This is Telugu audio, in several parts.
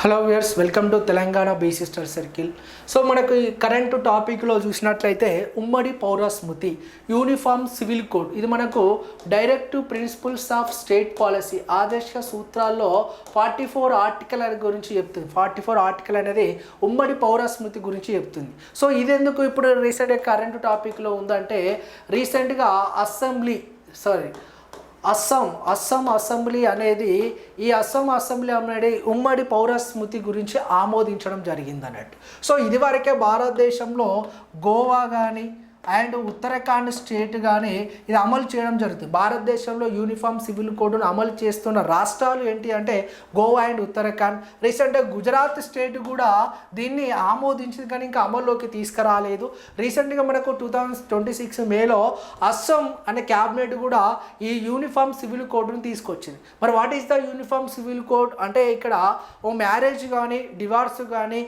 Hello viewers, welcome to Telangana బీసిస్టర్ సర్కిల్. సో మనకు ఈ కరెంట్ టాపిక్లో చూసినట్లయితే ఉమ్మడి పౌర స్మృతి యూనిఫామ్ సివిల్ కోడ్ ఇది మనకు directive principles of state policy ఆదేశ సూత్రాల్లో 44 ఆర్టికల్ గురించి చెప్తుంది. 44 ఆర్టికల్ అనేది ఉమ్మడి పౌర స్మృతి గురించి చెప్తుంది. సో ఇది ఎందుకు ఇప్పుడు రీసెంట్గా కరెంట్ టాపిక్లో ఉందంటే రీసెంట్గా అస్సాం అసెంబ్లీ అనేది ఈ అస్సాం అసెంబ్లీ అనేది ఉమ్మడి పౌర స్మృతి గురించి ఆమోదించడం జరిగింది అన్నట్టు. సో ఇదివరకే భారతదేశంలో గోవా కానీ అండ్ ఉత్తరాఖండ్ స్టేట్ కానీ ఇది అమలు చేయడం జరుగుతుంది. భారతదేశంలో యూనిఫామ్ సివిల్ కోడ్ను అమలు చేస్తున్న రాష్ట్రాలు ఏంటి అంటే గోవా అండ్ ఉత్తరాఖండ్. రీసెంట్గా గుజరాత్ స్టేట్ కూడా దీన్ని ఆమోదించింది కానీ ఇంకా అమల్లోకి తీసుకురాలేదు. రీసెంట్గా మనకు 2026 మేలో అస్సాం అనే క్యాబినెట్ కూడా ఈ యూనిఫామ్ సివిల్ కోడ్ను తీసుకొచ్చింది. మరి what is the uniform civil code అంటే ఇక్కడ ఓ మ్యారేజ్ కానీ డివార్స్ కానీ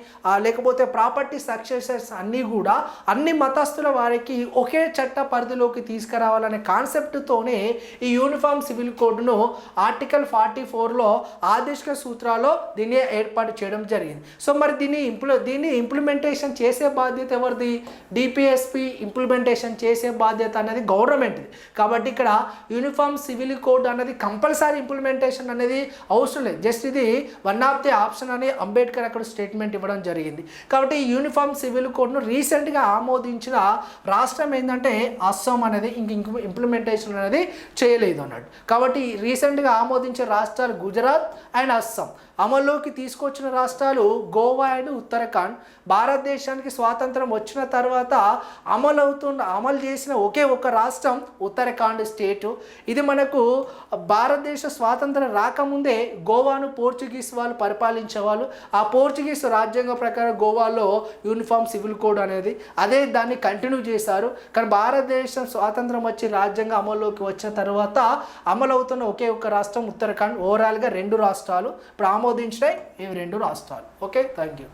లేకపోతే ప్రాపర్టీ సక్సెసెస్ అన్నీ కూడా అన్ని మతస్థుల వారికి ఒకే చట్ట పరిధిలోకి తీసుకురావాలనే కాన్సెప్ట్తోనే ఈ యూనిఫామ్ సివిల్ కోడ్ను ఆర్టికల్ 44లో ఆదేశిక సూత్రాల్లో దీన్ని ఏర్పాటు చేయడం జరిగింది. సో మరి దీన్ని ఇంప్లిమెంటేషన్ చేసే బాధ్యత ఎవరిది? డిపిఎస్పి ఇంప్లిమెంటేషన్ చేసే బాధ్యత అనేది గవర్నమెంట్ది. కాబట్టి ఇక్కడ యూనిఫామ్ సివిల్ కోడ్ అనేది కంపల్సరీ ఇంప్లిమెంటేషన్ అనేది అవసరం లేదు. జస్ట్ ఇది వన్ ఆఫ్ ది ఆప్షన్ అని అంబేద్కర్ అక్కడ స్టేట్మెంట్ ఇవ్వడం జరిగింది. కాబట్టి ఈ యూనిఫామ్ సివిల్ కోడ్ను రీసెంట్గా ఆమోదించిన రాష్ట్రం ఏంటంటే అస్సాం అనేది ఇంప్లిమెంటేషన్ అనేది చేయలేదు అన్నట్టు. కాబట్టి రీసెంట్గా ఆమోదించే రాష్ట్రాలు గుజరాత్ అండ్ అస్సాం. అమల్లోకి తీసుకొచ్చిన రాష్ట్రాలు గోవా అండ్ ఉత్తరాఖండ్. భారతదేశానికి స్వాతంత్రం వచ్చిన తర్వాత అమలు చేసిన ఒకే ఒక రాష్ట్రం ఉత్తరాఖండ్ స్టేటు. ఇది మనకు భారతదేశ స్వాతంత్రం రాకముందే గోవాను పోర్చుగీస్ వాళ్ళు పరిపాలించేవాళ్ళు. ఆ పోర్చుగీస్ రాజ్యాంగం ప్రకారం గోవాలో యూనిఫామ్ సివిల్ కోడ్ అనేది దాన్ని కంటిన్యూ చేశారు. కానీ భారతదేశం స్వాతంత్రం వచ్చి రాజ్యాంగం అమల్లోకి వచ్చిన తర్వాత అమలవుతున్న ఒకే ఒక రాష్ట్రం ఉత్తరాఖండ్. ఓవరాల్గా 2 రాష్ట్రాలు ఇప్పుడు ఆమోదించినాయి, ఇవి 2 రాష్ట్రాలు. Okay, thank you.